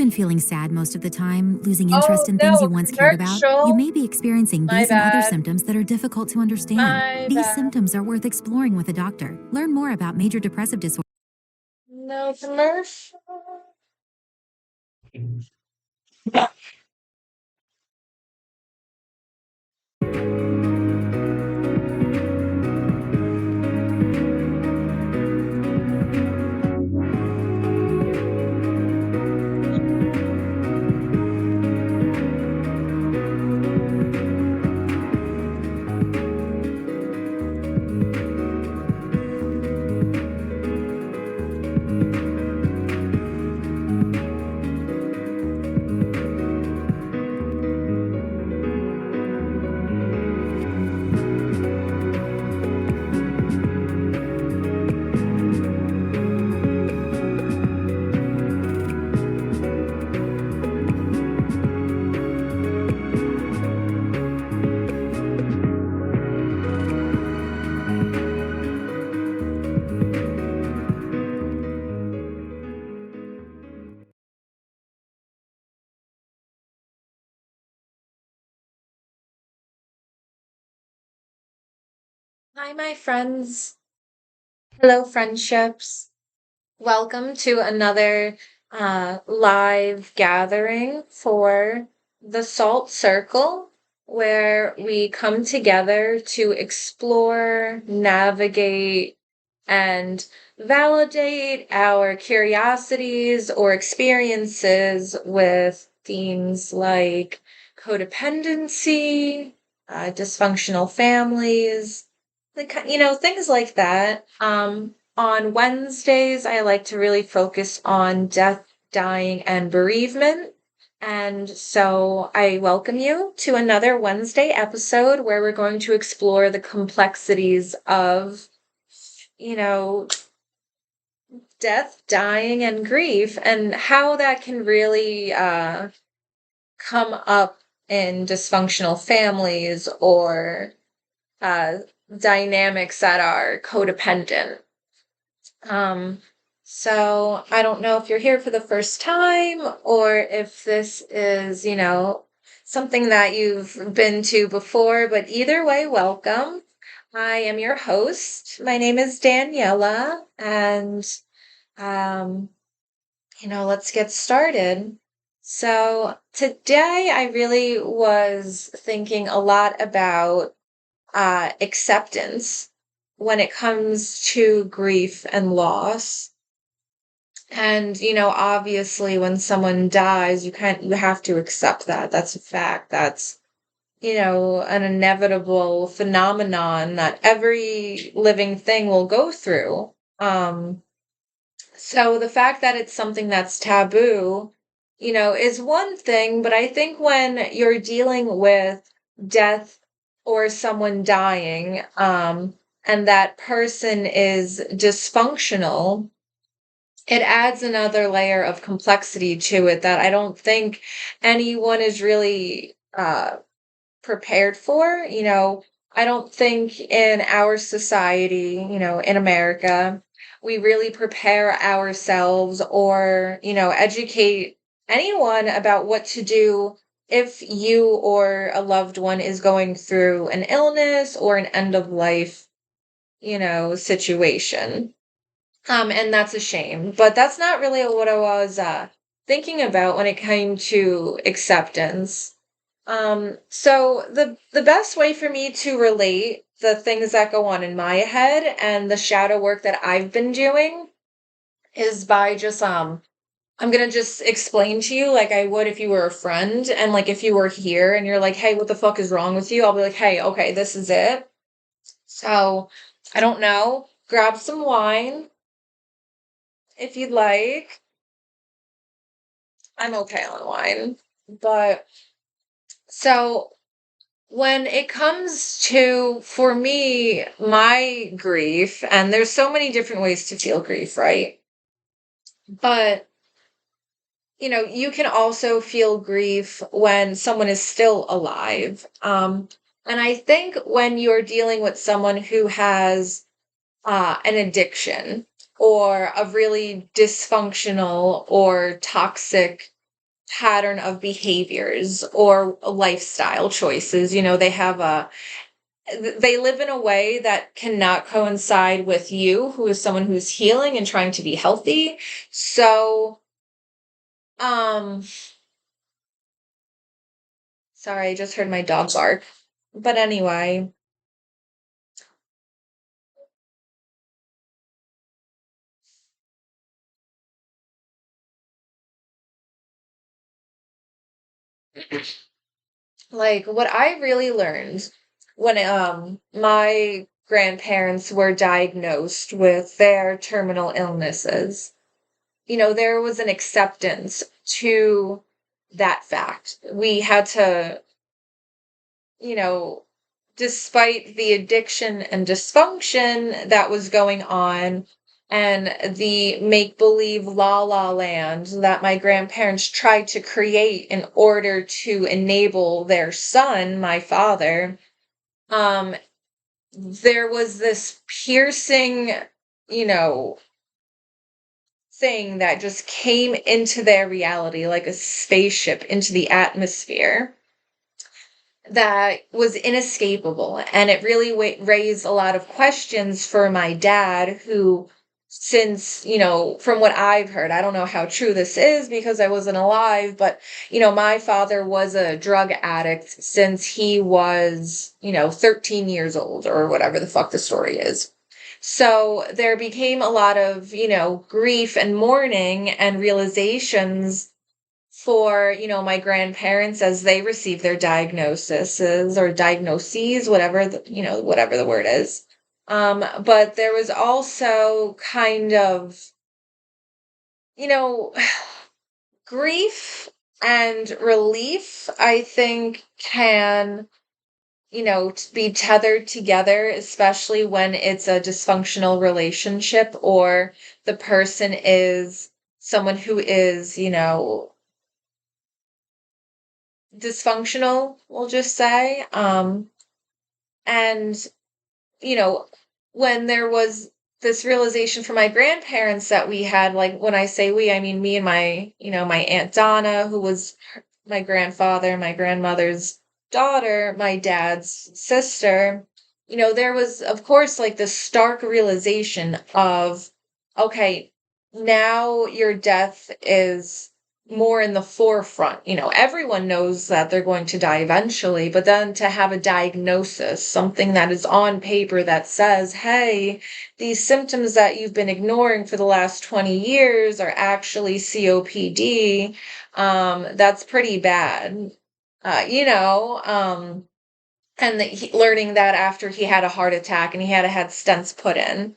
been feeling sad most of the time, losing Oh interest in things no, you once cared about? commercial. You may be experiencing My these and other bad. symptoms that are difficult to understand. My These bad. symptoms are worth exploring with a doctor. Learn more about major depressive disorder. No commercial. Hi, my friends. Hello, friendships. Welcome to another live gathering for the Salt Circle, where we come together to explore, navigate, and validate our curiosities or experiences with themes like codependency, dysfunctional families, things like that. On Wednesdays, I like to really focus on death, dying, and bereavement. And so I welcome you to another Wednesday episode where we're going to explore the complexities of, you know, death, dying, and grief, and how that can really come up in dysfunctional families or uh, dynamics that are codependent. So I don't know if you're here for the first time or if this is, something that you've been to before, but either way, welcome. I am your host. My name is Daniela, and um, let's get started. So today I really was thinking a lot about acceptance when it comes to grief and loss. And, obviously when someone dies, you have to accept that. That's a fact. That's, an inevitable phenomenon that every living thing will go through. So the fact that it's something that's taboo, is one thing, but I think when you're dealing with death or someone dying, and that person is dysfunctional, it adds another layer of complexity to it that I don't think anyone is really prepared for. I don't think in our society, in America, we really prepare ourselves or, educate anyone about what to do if you or a loved one is going through an illness or an end of life, situation. And that's a shame, but that's not really what I was thinking about when it came to acceptance. So the best way for me to relate the things that go on in my head and the shadow work that I've been doing is by just I'm gonna just explain to you like I would if you were a friend, and like if you were here and you're like, hey, what the fuck is wrong with you? I'll be like, hey, okay, this is it. So I don't know. Grab some wine if you'd like. I'm okay on wine. But so when it comes to, for me, my grief, and there's so many different ways to feel grief, right? But, you can also feel grief when someone is still alive. And I think when you're dealing with someone who has an addiction or a really dysfunctional or toxic pattern of behaviors or lifestyle choices. They have they live in a way that cannot coincide with you, who is someone who's healing and trying to be healthy. So, um, sorry, I just heard my dog bark. But anyway, like what I really learned when my grandparents were diagnosed with their terminal illnesses, there was an acceptance to that fact. We had to, you know, despite the addiction and dysfunction that was going on and the make believe la la land that my grandparents tried to create in order to enable their son, my father, um, there was this piercing, you know, thing that just came into their reality like a spaceship into the atmosphere that was inescapable. And it really raised a lot of questions for my dad, who, since, from what I've heard, I don't know how true this is because I wasn't alive, but, my father was a drug addict since he was, 13 years old or whatever the fuck the story is. So there became a lot of, grief and mourning and realizations for, my grandparents as they receive their diagnoses or diagnoses, whatever whatever the word is. But there was also kind of, you know, grief and relief, I think, can, be tethered together, especially when it's a dysfunctional relationship or the person is someone who is, dysfunctional, we'll just say. And, you know, when there was this realization for my grandparents that we had, like when I say we, I mean me and my Aunt Donna, who was my grandfather, my grandmother's daughter, my dad's sister, there was, of course, like this stark realization of, okay, now your death is more in the forefront. Everyone knows that they're going to die eventually, but then to have a diagnosis, something that is on paper that says, hey, these symptoms that you've been ignoring for the last 20 years are actually COPD, that's pretty bad. And learning that after he had a heart attack and he had stents put in,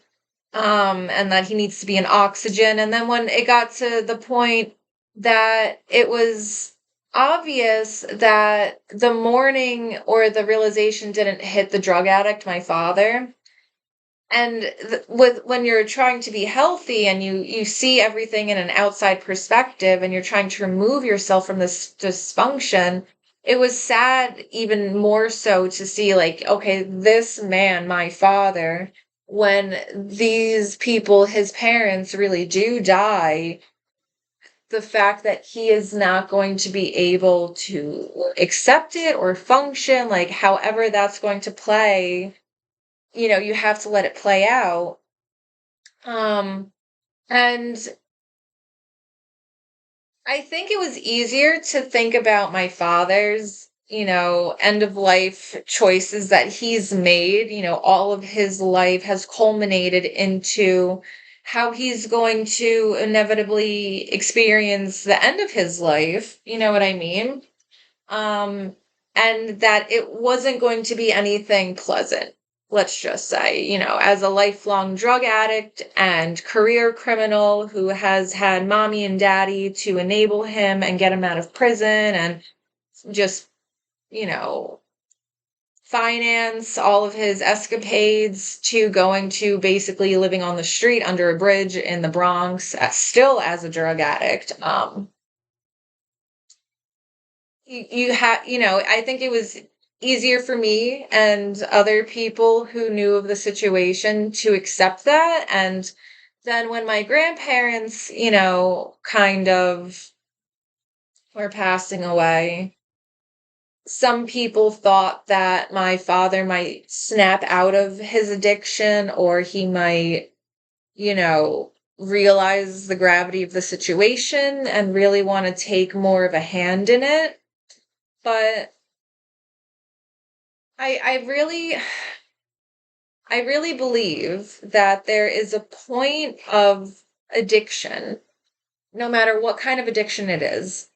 and that he needs to be in oxygen. And then when it got to the point that it was obvious that the mourning or the realization didn't hit the drug addict, my father, and with when you're trying to be healthy and you see everything in an outside perspective and you're trying to remove yourself from this dysfunction, it was sad even more so to see, like, okay, this man, my father, when these people, his parents, really do die, the fact that he is not going to be able to accept it or function, like however that's going to play, you have to let it play out. And I think it was easier to think about my father's, end of life choices that he's made. All of his life has culminated into how he's going to inevitably experience the end of his life. You know what I mean? um, and that it wasn't going to be anything pleasant. Let's just say, as a lifelong drug addict and career criminal who has had mommy and daddy to enable him and get him out of prison and just, you know, finance all of his escapades to going to basically living on the street under a bridge in the Bronx, still as a drug addict. You have, I think it was easier for me and other people who knew of the situation to accept that. And then when my grandparents, kind of or passing away. Some people thought that my father might snap out of his addiction, or he might, realize the gravity of the situation and really want to take more of a hand in it. But I really I really believe that there is a point of addiction, no matter what kind of addiction it is.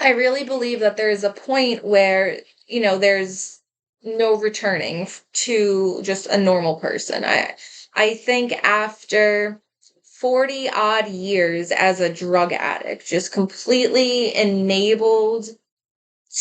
I really believe that there is a point where, there's no returning to just a normal person. I think after 40 odd years as a drug addict, just completely enabled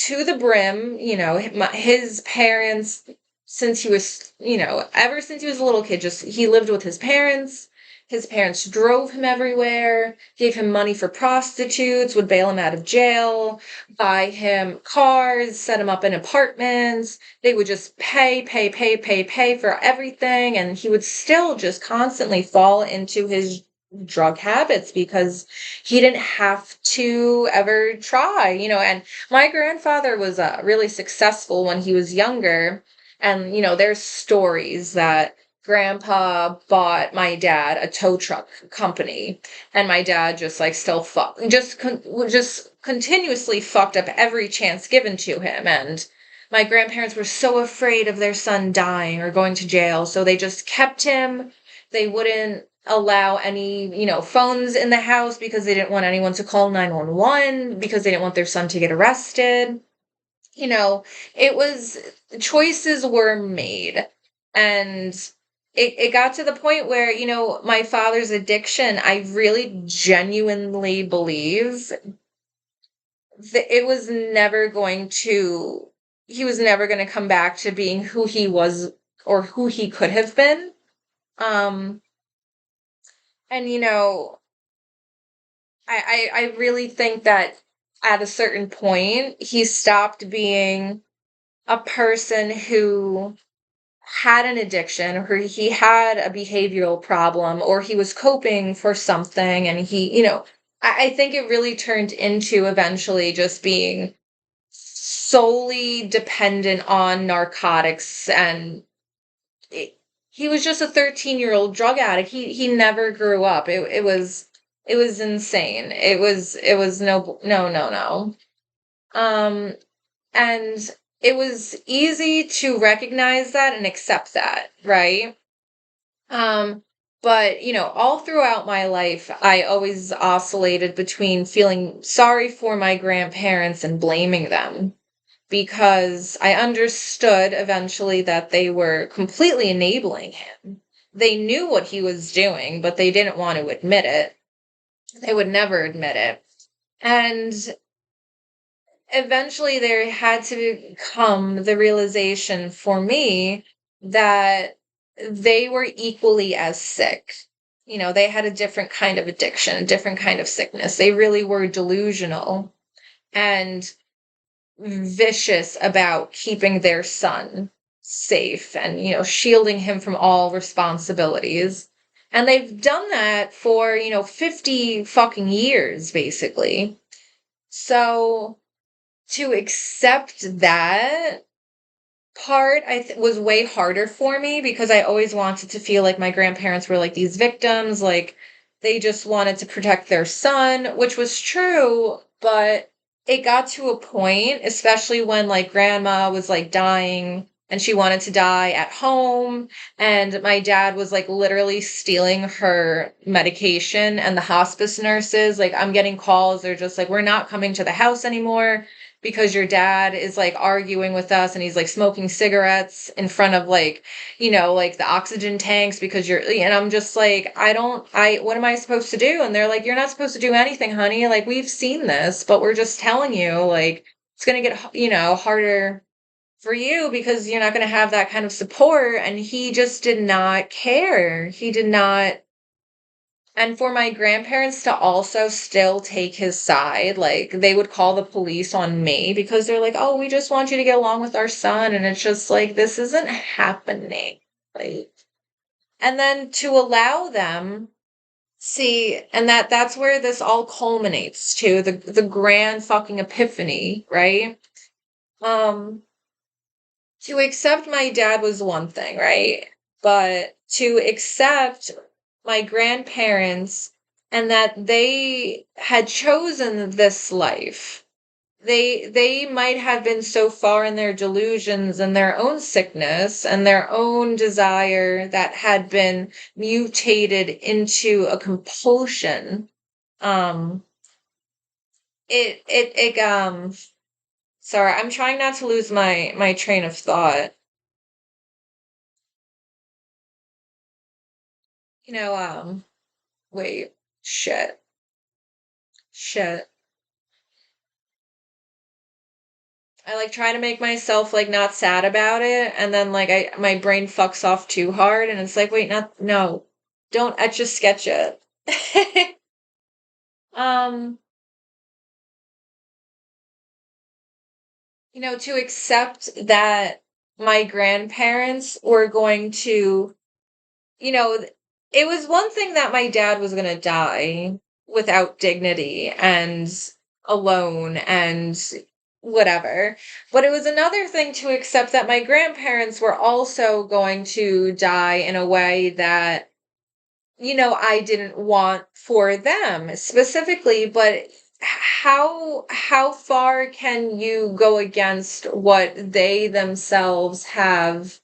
to the brim, his parents, since he was, ever since he was a little kid, just he lived with his parents. His parents drove him everywhere, gave him money for prostitutes, would bail him out of jail, buy him cars, set him up in apartments. They would just pay for everything. And he would still just constantly fall into his drug habits because he didn't have to ever try, and my grandfather was really successful when he was younger. And, there's stories that grandpa bought my dad a tow truck company, and my dad just like still just continuously fucked up every chance given to him. And my grandparents were so afraid of their son dying or going to jail, so they just kept him. They wouldn't allow any, phones in the house because they didn't want anyone to call 911 because they didn't want their son to get arrested. You know, it was choices were made. And it got to the point where, my father's addiction, I really genuinely believe that he was never going to come back to being who he was or who he could have been. Um, and, I really think that at a certain point, he stopped being a person who had an addiction, or he had a behavioral problem, or he was coping for something. And I think it really turned into eventually just being solely dependent on narcotics. And it, he was just a 13-year-old drug addict. He never grew up. It was insane. It was no. Um, and it was easy to recognize that and accept that, right? Um, but all throughout my life, I always oscillated between feeling sorry for my grandparents and blaming them, because I understood eventually that they were completely enabling him. They knew what he was doing, but they didn't want to admit it. They would never admit it. And eventually there had to come the realization for me that they were equally as sick. They had a different kind of addiction, a different kind of sickness. They really were delusional and vicious about keeping their son safe and, shielding him from all responsibilities. And they've done that for, 50 fucking years, basically. So to accept that part was way harder for me, because I always wanted to feel like my grandparents were like these victims, like they just wanted to protect their son, which was true. But it got to a point, especially when like grandma was like dying and she wanted to die at home, and my dad was like literally stealing her medication, and the hospice nurses, like I'm getting calls, they're just like, we're not coming to the house anymore because your dad is like arguing with us, and he's like smoking cigarettes in front of like, like the oxygen tanks, because and I'm just like, what am I supposed to do? And they're like, you're not supposed to do anything, honey. Like, we've seen this, but we're just telling you, like, it's going to get, harder for you because you're not going to have that kind of support. And he just did not care. He did not. And for my grandparents to also still take his side, like they would call the police on me because they're like, "Oh, we just want you to get along with our son." And it's just like, this isn't happening. Like, and then to allow them See, and that's where this all culminates to the grand fucking epiphany, right? Um, to accept my dad was one thing, right? But to accept my grandparents and that they had chosen this life, they might have been so far in their delusions and their own sickness and their own desire that had been mutated into a compulsion. um it sorry, I'm trying not to lose my train of thought. you know wait, shit, shit. I like try to make myself like not sad about it, and then like my brain fucks off too hard, and it's like, wait, not, no, don't etch a sketch it. um, to accept that my grandparents were going to, you know, it was one thing that my dad was gonna die without dignity and alone and whatever. But it was another thing to accept that my grandparents were also going to die in a way that, I didn't want for them specifically, but how far can you go against what they themselves have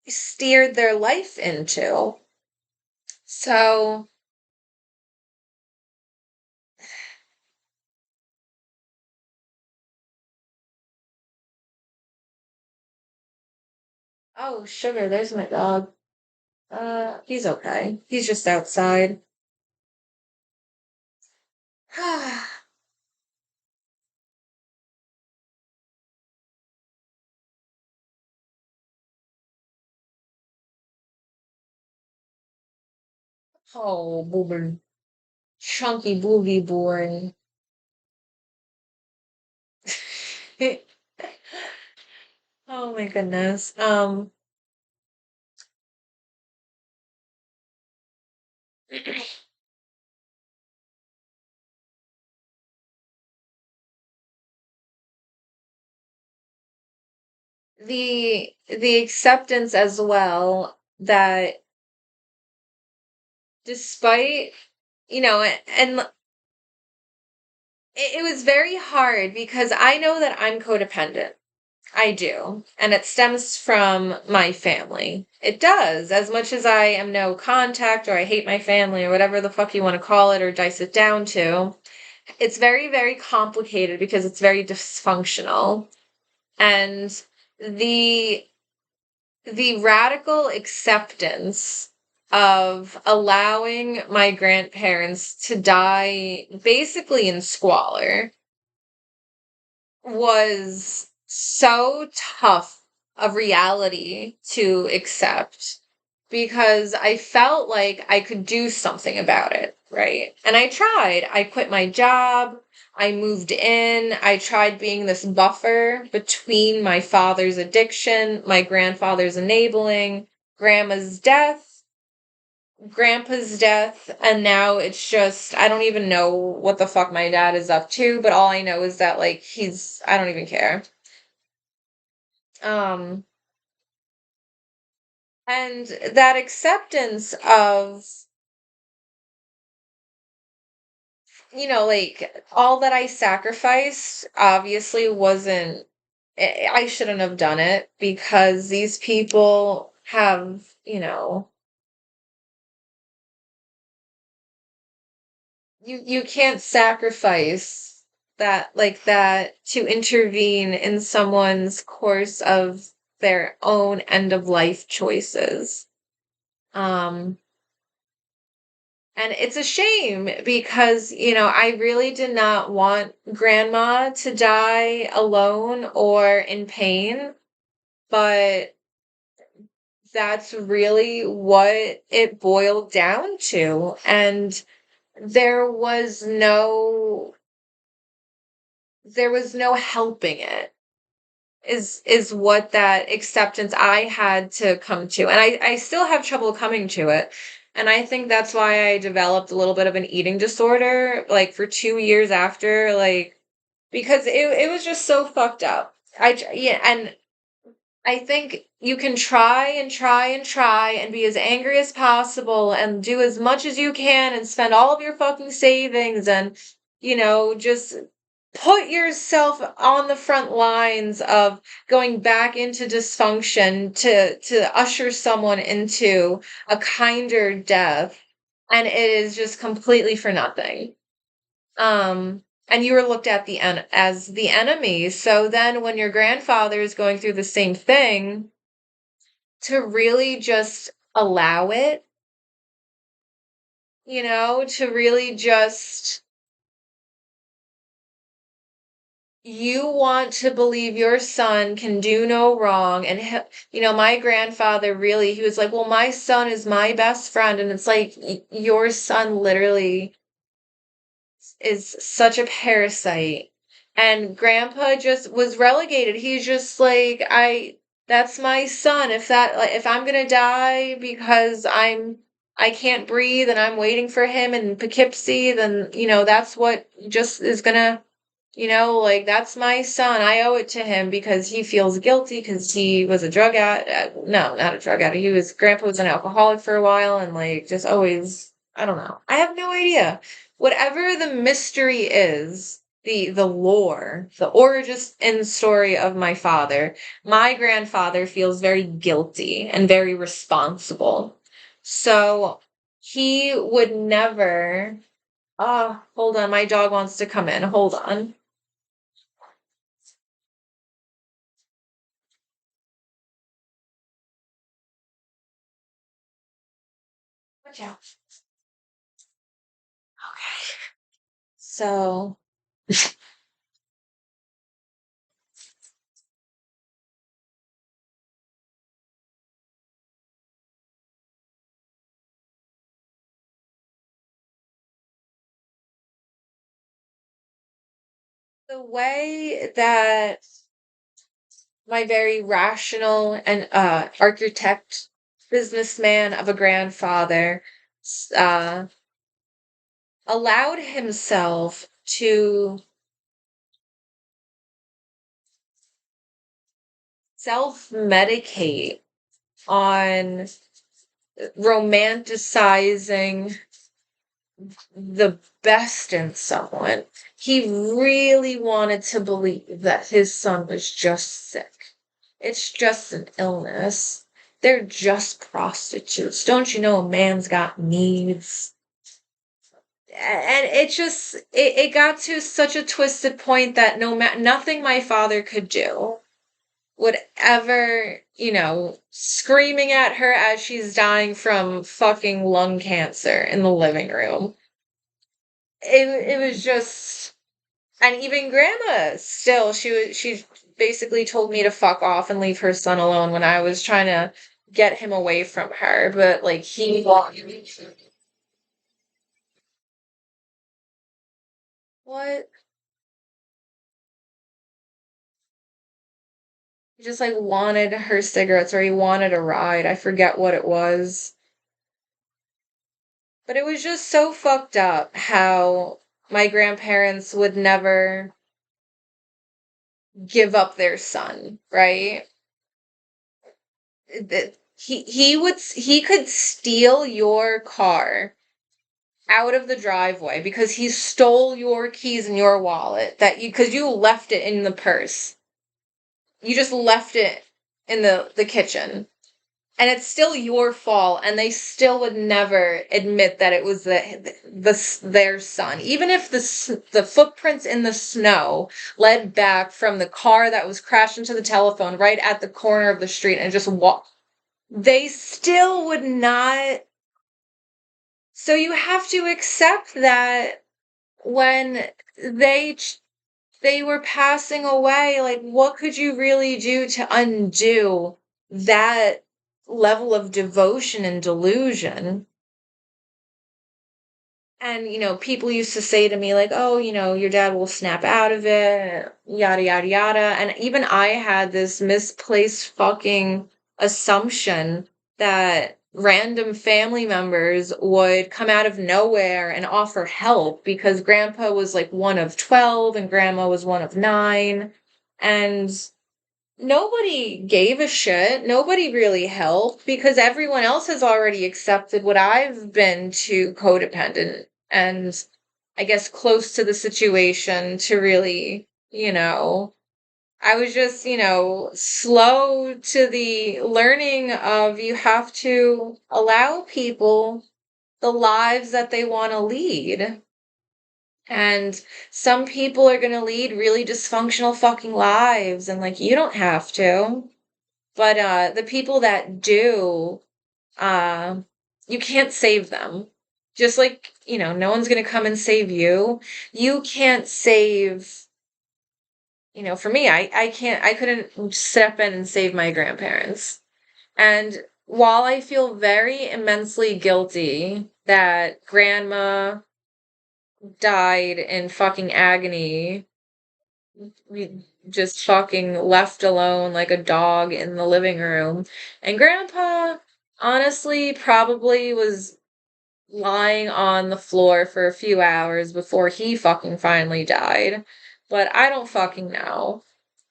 steered their life into? So, oh, sugar, there's my dog. He's okay. He's just outside. Oh, boober. Chunky boogie boy. Oh my goodness. the acceptance as well that despite, and it was very hard because I know that I'm codependent. I do. And it stems from my family. It does. As much as I am no contact or I hate my family or whatever the fuck you want to call it or dice it down to, it's very, very complicated because it's very dysfunctional. And the the radical acceptance of allowing my grandparents to die basically in squalor was so tough of reality to accept because I felt like I could do something about it, right? And I tried. I quit my job. I moved in. I tried being this buffer between my father's addiction, my grandfather's enabling, grandma's death, grandpa's death, and now it's just, I don't even know what the fuck my dad is up to, but all I know is that like I don't even care. Um and that acceptance of, like all that I sacrificed obviously wasn't, I shouldn't have done it because these people have, you can't sacrifice that like that to intervene in someone's course of their own end of life choices. Um and it's a shame because, I really did not want grandma to die alone or in pain, but that's really what it boiled down to. And there was no there was no helping it, is what that acceptance I had to come to. And I still have trouble coming to it. And I think that's why I developed a little bit of an eating disorder, like, for 2 years after, like, because it was just so fucked up. Yeah, and I think you can try and try and try and be as angry as possible and do as much as you can and spend all of your fucking savings and, just put yourself on the front lines of going back into dysfunction to usher someone into a kinder death, and it is just completely for nothing. And you were looked at as the enemy. So then when your grandfather is going through the same thing, to really just allow it, to really just, you want to believe your son can do no wrong. And, my grandfather really, he was like, well, my son is my best friend. And it's like, your son literally is such a parasite. And grandpa just was relegated. He's just like, that's my son. If I'm gonna die because I can't breathe and I'm waiting for him in Poughkeepsie, then, that's what just is gonna, like, that's my son. I owe it to him because he feels guilty because he was a drug addict. No, not a drug addict. Grandpa was an alcoholic for a while and, like, just always, I don't know. I have no idea. Whatever the mystery is, the lore, the origin story of my grandfather feels very guilty and very responsible. So he would never. Oh, hold on. My dog wants to come in. Hold on. Watch out. Okay. So the way that my very rational and architect businessman of a grandfather uh, allowed himself to self-medicate on romanticizing the best in someone. He really wanted to believe that his son was just sick. It's just an illness. They're just prostitutes. Don't you know a man's got needs? And it got to such a twisted point that nothing my father could do would ever, screaming at her as she's dying from fucking lung cancer in the living room. It was just, and even grandma still, she basically told me to fuck off and leave her son alone when I was trying to get him away from her, but, like, what? He just, like, wanted her cigarettes or he wanted a ride. I forget what it was. But it was just so fucked up how my grandparents would never give up their son, right? He could steal your car out of the driveway because he stole your keys and your wallet that you because you left it in the purse. You just left it in the kitchen. And it's still your fault, and they still would never admit that it was their son. Even if the footprints in the snow led back from the car that was crashed into the telephone right at the corner of the street and just walk, they still would not. So you have to accept that when they they were passing away, like, what could you really do to undo that level of devotion and delusion? And, people used to say to me, like, oh, your dad will snap out of it, yada, yada, yada. And even I had this misplaced fucking assumption that random family members would come out of nowhere and offer help because grandpa was like one of 12 and grandma was one of 9. And nobody gave a shit. Nobody really helped because everyone else has already accepted what I've been too codependent and I guess close to the situation to really, I was just, slow to the learning of you have to allow people the lives that they want to lead. And some people are going to lead really dysfunctional fucking lives and like you don't have to. But the people that do, uh you can't save them. Just like, no one's going to come and save you. You can't save, for me, I couldn't step in and save my grandparents. And while I feel very immensely guilty that grandma died in fucking agony, we just fucking left alone like a dog in the living room. And grandpa honestly probably was lying on the floor for a few hours before he fucking finally died. But I don't fucking know.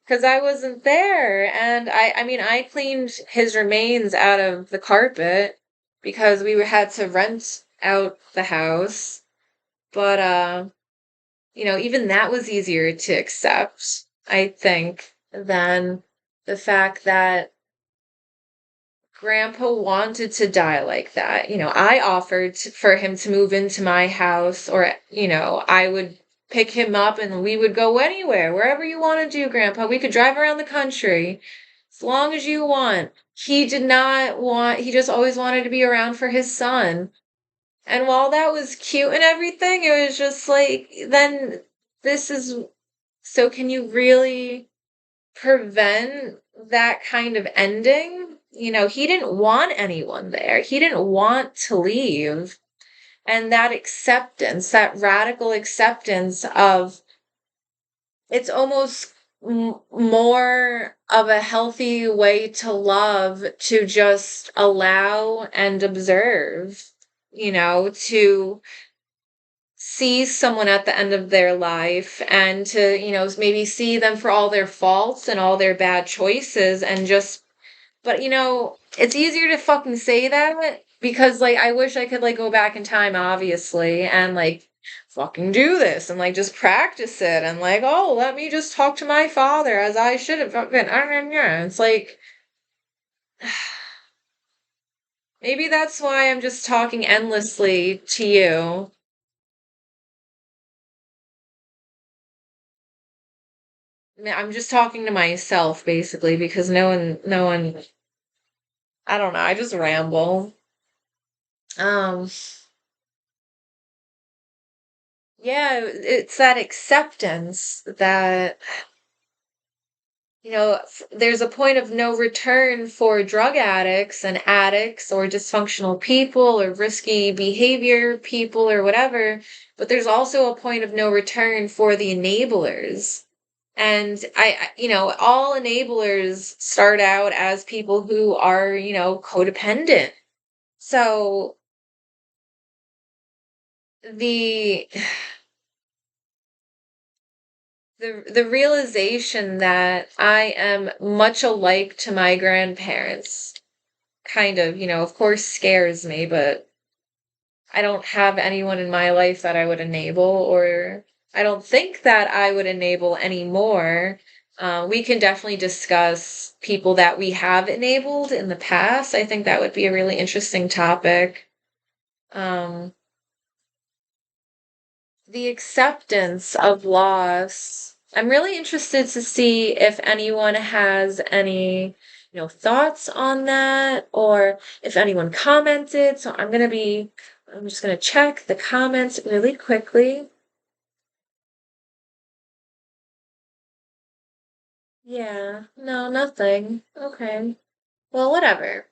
Because I wasn't there. And I mean, I cleaned his remains out of the carpet because we had to rent out the house. But, even that was easier to accept, I think, than the fact that grandpa wanted to die like that. I offered for him to move into my house or, I would pick him up and we would go anywhere, wherever you want to do, grandpa. We could drive around the country as long as you want. He did not want, he just always wanted to be around for his son. And while that was cute and everything, it was just like, then this is, so can you really prevent that kind of ending? He didn't want anyone there. He didn't want to leave. And that acceptance, that radical acceptance of it's almost more of a healthy way to love to just allow and observe, to see someone at the end of their life and to, maybe see them for all their faults and all their bad choices and just, but it's easier to fucking say that because like I wish I could like go back in time obviously and like fucking do this and like just practice it and like, oh, let me just talk to my father as I should have fucking, it's like maybe that's why I'm just talking endlessly to you. I'm just talking to myself basically because no one, I don't know, I just ramble. Um, yeah, it's that acceptance that, there's a point of no return for drug addicts and addicts or dysfunctional people or risky behavior people or whatever, but there's also a point of no return for the enablers. And all enablers start out as people who are, codependent. So the the realization that I am much alike to my grandparents kind of, of course scares me, but I don't have anyone in my life that I would enable, or I don't think that I would enable anymore. We can definitely discuss people that we have enabled in the past. I think that would be a really interesting topic. Um, the acceptance of loss. I'm really interested to see if anyone has any, thoughts on that or if anyone commented. So I'm just going to check the comments really quickly. Yeah, no, nothing. Okay. Well, whatever.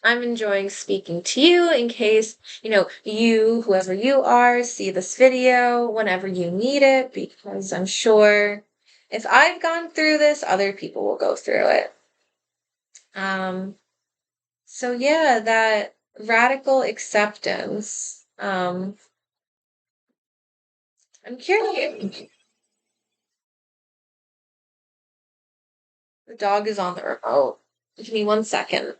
I'm enjoying speaking to you in case, whoever you are, see this video whenever you need it, because I'm sure if I've gone through this, other people will go through it. Um, so yeah, radical acceptance. I'm curious. The dog is on the remote. Give me 1 second.